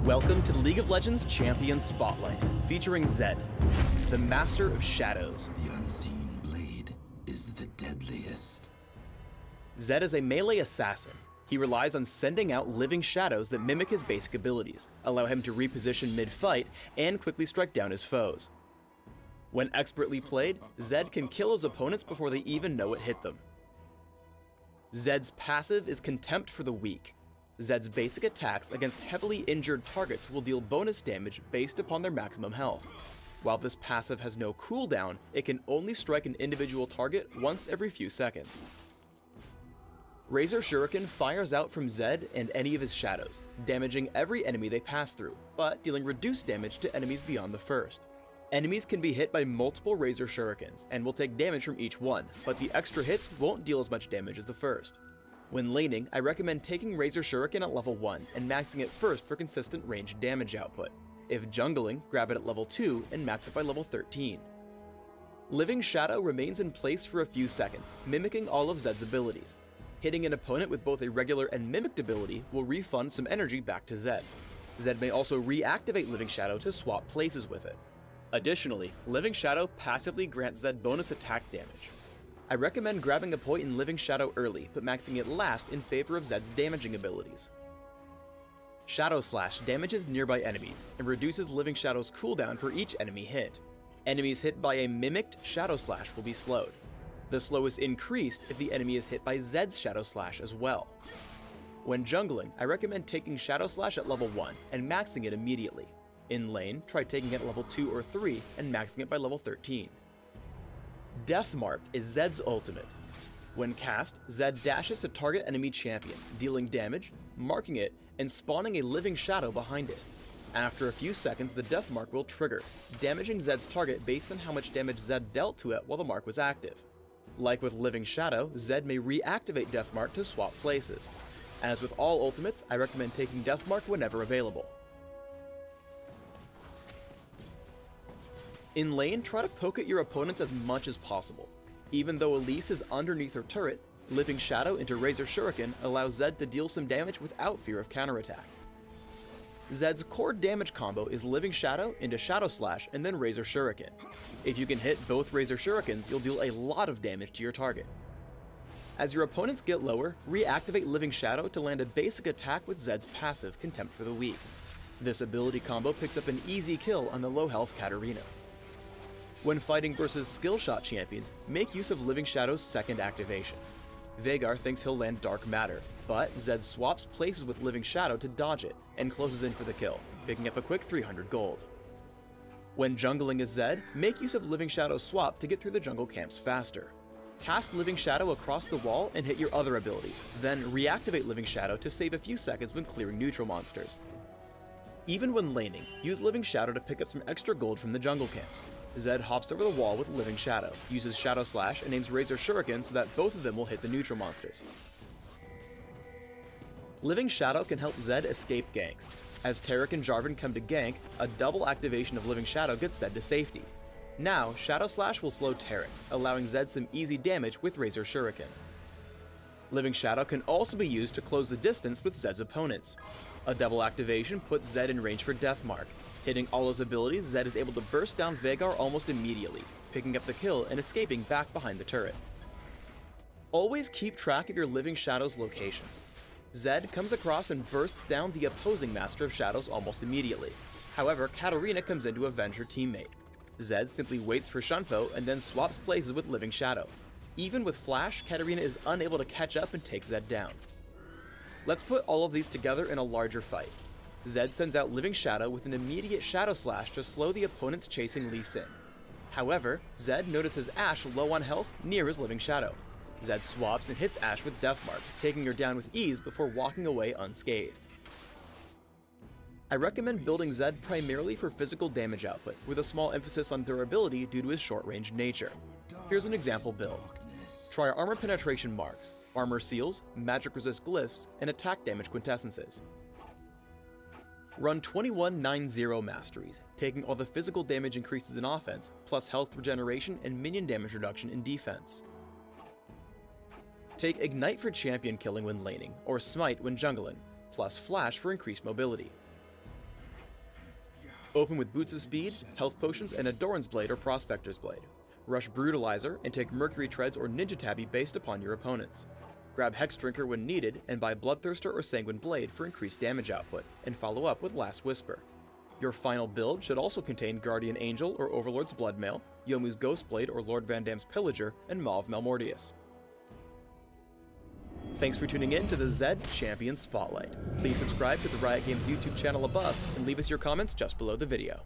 Welcome to the League of Legends Champion Spotlight, featuring Zed, the Master of Shadows. The unseen blade is the deadliest. Zed is a melee assassin. He relies on sending out living shadows that mimic his basic abilities, allow him to reposition mid-fight, and quickly strike down his foes. When expertly played, Zed can kill his opponents before they even know it hit them. Zed's passive is Contempt for the Weak. Zed's basic attacks against heavily injured targets will deal bonus damage based upon their maximum health. While this passive has no cooldown, it can only strike an individual target once every few seconds. Razor Shuriken fires out from Zed and any of his shadows, damaging every enemy they pass through, but dealing reduced damage to enemies beyond the first. Enemies can be hit by multiple Razor Shurikens and will take damage from each one, but the extra hits won't deal as much damage as the first. When laning, I recommend taking Razor Shuriken at level 1 and maxing it first for consistent ranged damage output. If jungling, grab it at level 2 and max it by level 13. Living Shadow remains in place for a few seconds, mimicking all of Zed's abilities. Hitting an opponent with both a regular and mimicked ability will refund some energy back to Zed. Zed may also reactivate Living Shadow to swap places with it. Additionally, Living Shadow passively grants Zed bonus attack damage. I recommend grabbing a point in Living Shadow early, but maxing it last in favor of Zed's damaging abilities. Shadow Slash damages nearby enemies, and reduces Living Shadow's cooldown for each enemy hit. Enemies hit by a mimicked Shadow Slash will be slowed. The slow is increased if the enemy is hit by Zed's Shadow Slash as well. When jungling, I recommend taking Shadow Slash at level 1 and maxing it immediately. In lane, try taking it at level 2 or 3 and maxing it by level 13. Death Mark is Zed's ultimate. When cast, Zed dashes to target enemy champion, dealing damage, marking it, and spawning a living shadow behind it. After a few seconds, the Death Mark will trigger, damaging Zed's target based on how much damage Zed dealt to it while the mark was active. Like with Living Shadow, Zed may reactivate Death Mark to swap places. As with all ultimates, I recommend taking Death Mark whenever available. In lane, try to poke at your opponents as much as possible. Even though Elise is underneath her turret, Living Shadow into Razor Shuriken allows Zed to deal some damage without fear of counterattack. Zed's core damage combo is Living Shadow into Shadow Slash and then Razor Shuriken. If you can hit both Razor Shurikens, you'll deal a lot of damage to your target. As your opponents get lower, reactivate Living Shadow to land a basic attack with Zed's passive, Contempt for the Weak. This ability combo picks up an easy kill on the low health Katarina. When fighting versus skill shot champions, make use of Living Shadow's second activation. Veigar thinks he'll land Dark Matter, but Zed swaps places with Living Shadow to dodge it, and closes in for the kill, picking up a quick 300 gold. When jungling as Zed, make use of Living Shadow's swap to get through the jungle camps faster. Cast Living Shadow across the wall and hit your other abilities, then reactivate Living Shadow to save a few seconds when clearing neutral monsters. Even when laning, use Living Shadow to pick up some extra gold from the jungle camps. Zed hops over the wall with Living Shadow, uses Shadow Slash, and aims Razor Shuriken so that both of them will hit the neutral monsters. Living Shadow can help Zed escape ganks. As Taric and Jarvan come to gank, a double activation of Living Shadow gets Zed to safety. Now, Shadow Slash will slow Taric, allowing Zed some easy damage with Razor Shuriken. Living Shadow can also be used to close the distance with Zed's opponents. A double activation puts Zed in range for Death Mark. Hitting all his abilities, Zed is able to burst down Veigar almost immediately, picking up the kill and escaping back behind the turret. Always keep track of your Living Shadow's locations. Zed comes across and bursts down the opposing Master of Shadows almost immediately. However, Katarina comes in to avenge her teammate. Zed simply waits for Shunpo and then swaps places with Living Shadow. Even with Flash, Katarina is unable to catch up and take Zed down. Let's put all of these together in a larger fight. Zed sends out Living Shadow with an immediate Shadow Slash to slow the opponents chasing Lee Sin. However, Zed notices Ashe low on health near his Living Shadow. Zed swaps and hits Ashe with Death Mark, taking her down with ease before walking away unscathed. I recommend building Zed primarily for physical damage output, with a small emphasis on durability due to his short-range nature. Here's an example build. Try Armor Penetration Marks, Armor Seals, Magic Resist Glyphs, and Attack Damage Quintessences. Run 21-9-0 Masteries, taking all the physical damage increases in offense, plus health regeneration and minion damage reduction in defense. Take Ignite for champion killing when laning, or Smite when jungling, plus Flash for increased mobility. Open with Boots of Speed, Health Potions, and a Doran's Blade or Prospector's Blade. Rush Brutalizer and take Mercury Treads or Ninja Tabby based upon your opponents. Grab Hex Drinker when needed, and buy Bloodthirster or Sanguine Blade for increased damage output, and follow up with Last Whisper. Your final build should also contain Guardian Angel or Overlord's Bloodmail, Yomu's Ghostblade or Lord Van Dam's Pillager, and Maw of Malmortius. Thanks for tuning in to the Zed Champion Spotlight. Please subscribe to the Riot Games YouTube channel above, and leave us your comments just below the video.